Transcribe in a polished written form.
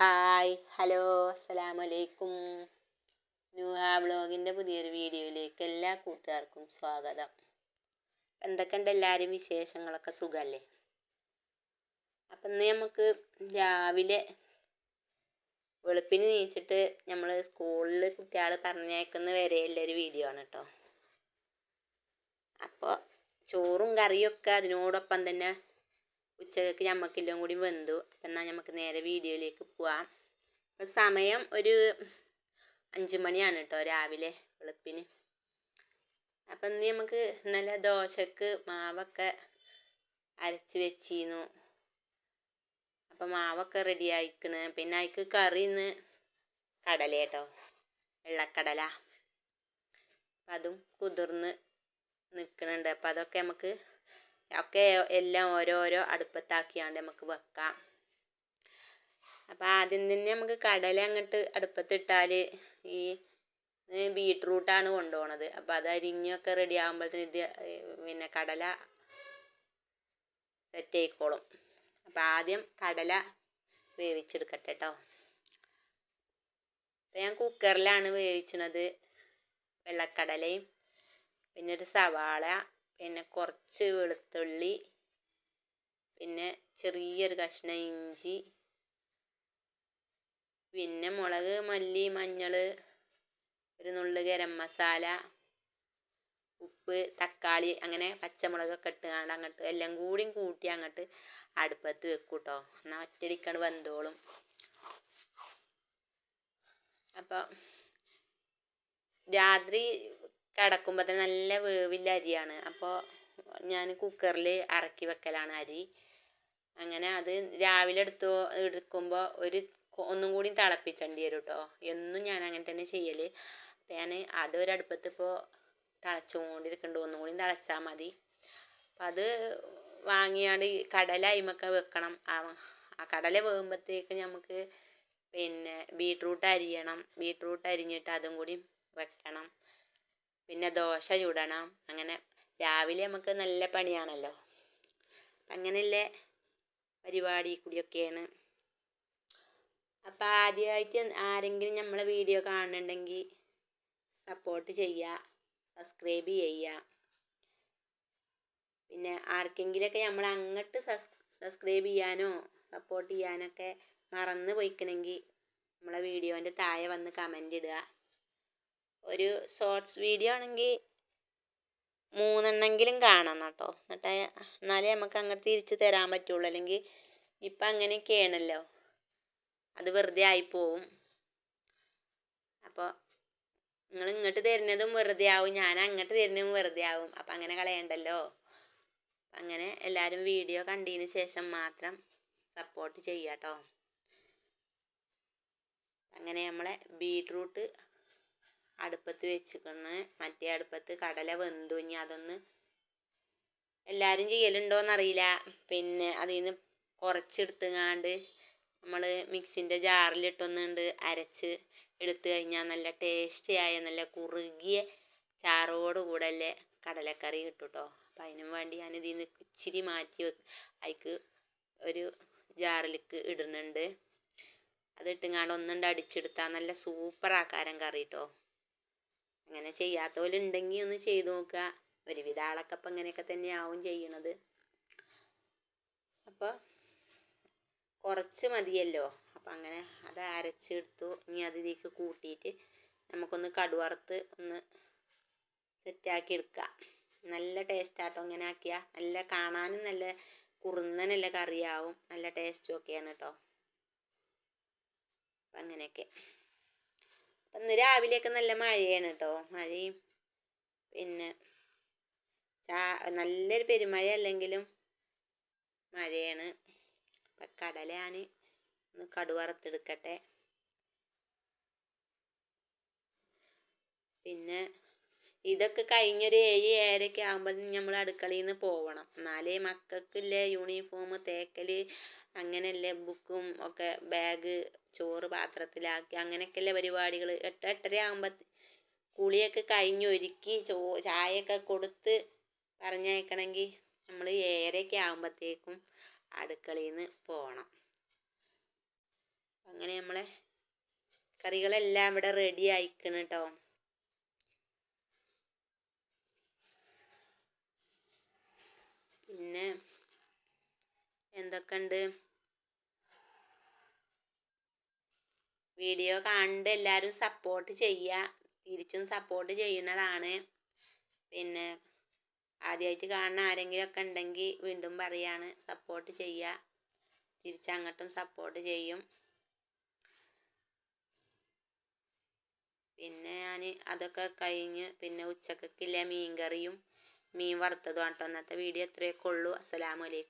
Hi hello അസ്സലാമലൈക്കും. ന്യൂഹ വ്ളോഗിൻ്റെ പുതിയൊരു വീഡിയോയിലേക്ക് എല്ലാ കൂട്ടുകാർക്കും സ്വാഗതം. എന്തൊക്കെയുണ്ട് എല്ലാവരും വിശേഷങ്ങളൊക്കെ സുഖമല്ലേ? അപ്പം ഇന്ന് നമുക്ക് രാവിലെ വെളുപ്പിന് നീച്ചിട്ട് നമ്മൾ സ്കൂളിൽ കുട്ടികൾ പറഞ്ഞേക്കുന്ന വരെയുള്ളൊരു വീഡിയോ ആണ് കേട്ടോ. അപ്പോൾ ചോറും കറിയൊക്കെ അതിനോടൊപ്പം തന്നെ ഉച്ചയ്ക്ക് ഞമ്മക്കെല്ലാം കൂടി വെന്തു. എന്നാൽ നമുക്ക് നേരെ വീഡിയോയിലേക്ക് പോവാം. അപ്പം സമയം ഒരു 5 മണിയാണ് കേട്ടോ രാവിലെ വെളുപ്പിന്. അപ്പം ഇന്ന് നമുക്ക് ഇന്നലെ ദോശക്ക് മാവൊക്കെ അരച്ച് വെച്ചിരുന്നു. അപ്പം മാവൊക്കെ റെഡി ആയിക്കണ്. പിന്നെ അതിക്ക് കറി ഇന്ന് കടല കേട്ടോ, വെള്ളക്കടല. അപ്പം അതും കുതിർന്ന് നിൽക്കുന്നുണ്ട്. അപ്പം അതൊക്കെ നമുക്ക് എല്ലാം ഓരോരോ അടുപ്പത്താക്കിയാണ്ട് നമുക്ക് വെക്കാം. അപ്പം ആദ്യം തന്നെ നമുക്ക് കടല അങ്ങോട്ട് അടുപ്പത്തിട്ടാൽ ഈ ബീട്രൂട്ടാണ് കൊണ്ടുപോകണത്. അപ്പം അത് അരിഞ്ഞൊക്കെ റെഡി ആകുമ്പോഴത്തേന് ഇത് പിന്നെ കടല സെറ്റ് ആയിക്കോളും. അപ്പം ആദ്യം കടല വേവിച്ചെടുക്കട്ടെ കേട്ടോ. അപ്പം ഞാൻ കുക്കറിലാണ് വേവിച്ചത്. വെള്ളക്കടലയും പിന്നെ ഒരു സവാള, പിന്നെ കുറച്ച് വെളുത്തുള്ളി, പിന്നെ ചെറിയൊരു കഷ്ണം ഇഞ്ചി, പിന്നെ മുളക്, മല്ലി, മഞ്ഞൾ, ഒരു നുള്ള് ഗരം മസാല, ഉപ്പ്, തക്കാളി, അങ്ങനെ പച്ചമുളകൊക്കെ ഇട്ടുകൊണ്ട് അങ്ങോട്ട് എല്ലാം കൂടി കൂട്ടി അങ്ങോട്ട് അടുപ്പത്ത് വെക്കും കേട്ടോ. എന്നാൽ ഒറ്റയടിക്കാണ്ട് വെന്തോളും. അപ്പോൾ രാത്രി കിടക്കുമ്പോൾ തന്നെ നല്ല വേവില്ല അരിയാണ്. അപ്പോൾ ഞാൻ കുക്കറിൽ ഇറക്കി വെക്കലാണ് അരി. അങ്ങനെ അത് രാവിലെ എടുക്കുമ്പോൾ ഒന്നും കൂടി തിളപ്പിച്ചേണ്ടി വരും കേട്ടോ. എന്നും ഞാൻ അങ്ങനെ തന്നെ ചെയ്യൽ. അപ്പം ഞാൻ അതൊരടുപ്പത്ത് ഇപ്പോൾ തിളച്ചുകൊണ്ടിരിക്കുന്നുണ്ട്. ഒന്നും കൂടി തിളച്ചാൽ മതി. അപ്പം അത് വാങ്ങിയാണ്ട് കടല അയിമൊക്കെ വെക്കണം. ആ കടല വേകുമ്പോഴത്തേക്ക് നമുക്ക് പിന്നെ ബീട്രൂട്ട് അരിയണം. ബീട്രൂട്ട് അരിഞ്ഞിട്ട് അതും കൂടി വെക്കണം. പിന്നെ ദോശ ചുടണം. അങ്ങനെ രാവിലെ നമുക്ക് നല്ല പണിയാണല്ലോ. അങ്ങനെയുള്ള പരിപാടി കൂടിയൊക്കെയാണ്. അപ്പം ആദ്യമായിട്ട് ആരെങ്കിലും നമ്മളെ വീഡിയോ കാണുന്നുണ്ടെങ്കിൽ സപ്പോർട്ട് ചെയ്യുക, സബ്സ്ക്രൈബ് ചെയ്യുക. പിന്നെ ആർക്കെങ്കിലുമൊക്കെ നമ്മൾ അങ്ങോട്ട് സബ്സ്ക്രൈബ് ചെയ്യാനോ സപ്പോർട്ട് ചെയ്യാനൊക്കെ മറന്നു പോയിക്കണമെങ്കിൽ നമ്മളെ വീഡിയോൻ്റെ താഴെ വന്ന് കമൻ്റ് ഇടുക. ഒരു ഷോർട്സ് വീഡിയോ ആണെങ്കിൽ 3 എണ്ണമെങ്കിലും കാണണം കേട്ടോ. എന്നാലേ നമുക്ക് അങ്ങോട്ട് തിരിച്ച് തരാൻ പറ്റുള്ളൂ. അല്ലെങ്കിൽ ഇപ്പം അങ്ങനെയൊക്കെയാണല്ലോ, അത് വെറുതെ ആയിപ്പോവും. അപ്പോൾ നിങ്ങൾ ഇങ്ങോട്ട് തരുന്നതും വെറുതെ ആവും, ഞാൻ അങ്ങോട്ട് തരുന്നതും വെറുതെ ആവും. അപ്പം അങ്ങനെ കളയണ്ടല്ലോ. അങ്ങനെ എല്ലാവരും വീഡിയോ കണ്ടതിന് ശേഷം മാത്രം സപ്പോർട്ട് ചെയ്യുക കേട്ടോ. അങ്ങനെ നമ്മളെ ബീട്രൂട്ട് അടുപ്പത്ത് വെച്ചിക്കണ്. മറ്റേ അടുപ്പത്ത് കടല വെന്തു. ഇനി അതൊന്ന് എല്ലാവരും ചെയ്യലുണ്ടോയെന്നറിയില്ല. പിന്നെ അതിൽ നിന്ന് കുറച്ചെടുത്തുങ്ങാണ്ട് നമ്മൾ മിക്സിൻ്റെ ജാറിലിട്ടൊന്നുണ്ട് അരച്ച് എടുത്തു കഴിഞ്ഞാൽ നല്ല ടേസ്റ്റിയായ നല്ല കുറുകിയ ചാറോട് കൂടെ അല്ലേ കടലക്കറി കിട്ടും കേട്ടോ. അപ്പം അതിനും വേണ്ടി ഞാൻ ഇതിൽ നിന്ന് ഇച്ചിരി മാറ്റി അതിക്ക് ഒരു ജാറിലേക്ക് ഇടുന്നുണ്ട്. അതിട്ടുങ്ങാണ്ട് ഒന്നുണ്ട് അടിച്ചെടുത്താൽ നല്ല സൂപ്പർ ആക്കാരം കറി കേട്ടോ. അങ്ങനെ ചെയ്യാത്തവരുണ്ടെങ്കിൽ ഒന്ന് ചെയ്ത് നോക്കുക. ഒരുവിധ ആളൊക്കെ അപ്പം അങ്ങനെയൊക്കെ തന്നെയാവും ചെയ്യണത്. അപ്പോൾ കുറച്ച് മതിയല്ലോ. അപ്പം അങ്ങനെ അത് അരച്ചെടുത്തു. ഇനി അത് ഇതിലേക്ക് കൂട്ടിയിട്ട് നമുക്കൊന്ന് കടുവറുത്ത് ഒന്ന് സെറ്റാക്കി എടുക്കാം. നല്ല ടേസ്റ്റാട്ടോ ഇങ്ങനെ ആക്കിയാൽ. നല്ല കാണാനും നല്ല കുറുന്നനല്ല കറിയാവും. നല്ല ടേസ്റ്റും ഒക്കെയാണ് കേട്ടോ. അപ്പം അങ്ങനെയൊക്കെ. അപ്പം ഇന്ന് രാവിലെയൊക്കെ നല്ല മഴയാണ് കേട്ടോ. മഴയും പിന്നെ നല്ലൊരു പെരുമഴ അല്ലെങ്കിലും മഴയാണ്. അപ്പം കടല ഞാൻ ഒന്ന് കടുവറുത്തെടുക്കട്ടെ. പിന്നെ ഇതൊക്കെ കഴിഞ്ഞൊരു 7-7:30 ആകുമ്പോൾ നമ്മൾ അടുക്കളയിൽ നിന്ന് പോവണം. എന്നാലേ മക്കൾക്കില്ലേ യൂണിഫോം തേക്കൽ, അങ്ങനെയല്ലേ ബുക്കും ഒക്കെ ബാഗ് ചോറ് പാത്രത്തിലാക്കി അങ്ങനെയൊക്കെയല്ലേ പരിപാടികൾ. 8-8:30 ആകുമ്പോൾ കുളിയൊക്കെ കഴിഞ്ഞ് ഒരുക്കി ചായയൊക്കെ കൊടുത്ത് പറഞ്ഞയക്കണമെങ്കിൽ നമ്മൾ 7:30 ആകുമ്പോഴത്തേക്കും അടുക്കളയിൽ നിന്ന് പോകണം. അങ്ങനെ നമ്മളെ കറികളെല്ലാം ഇവിടെ റെഡി ആയിക്കണം കേട്ടോ. പിന്നെ എന്തൊക്കെയുണ്ട്? വീഡിയോ കണ്ട് എല്ലാവരും സപ്പോർട്ട് ചെയ്യുക. തിരിച്ചും സപ്പോർട്ട് ചെയ്യുന്നതാണ്. പിന്നെ ആദ്യമായിട്ട് കാണുന്ന ആരെങ്കിലുമൊക്കെ ഉണ്ടെങ്കിൽ വീണ്ടും പറയാണ്, സപ്പോർട്ട് ചെയ്യുക. തിരിച്ചങ്ങോട്ടും സപ്പോർട്ട് ചെയ്യും. പിന്നെ ഞാൻ അതൊക്കെ കഴിഞ്ഞ് പിന്നെ ഉച്ചക്കൊക്കെയുള്ള മീൻ കറിയും മീൻ വറുത്തതും കേട്ടോ ഇന്നത്തെ വീഡിയോ. ഇത്രയൊക്കെ ഉള്ളൂ. അസ്സലാമു അലൈക്കും.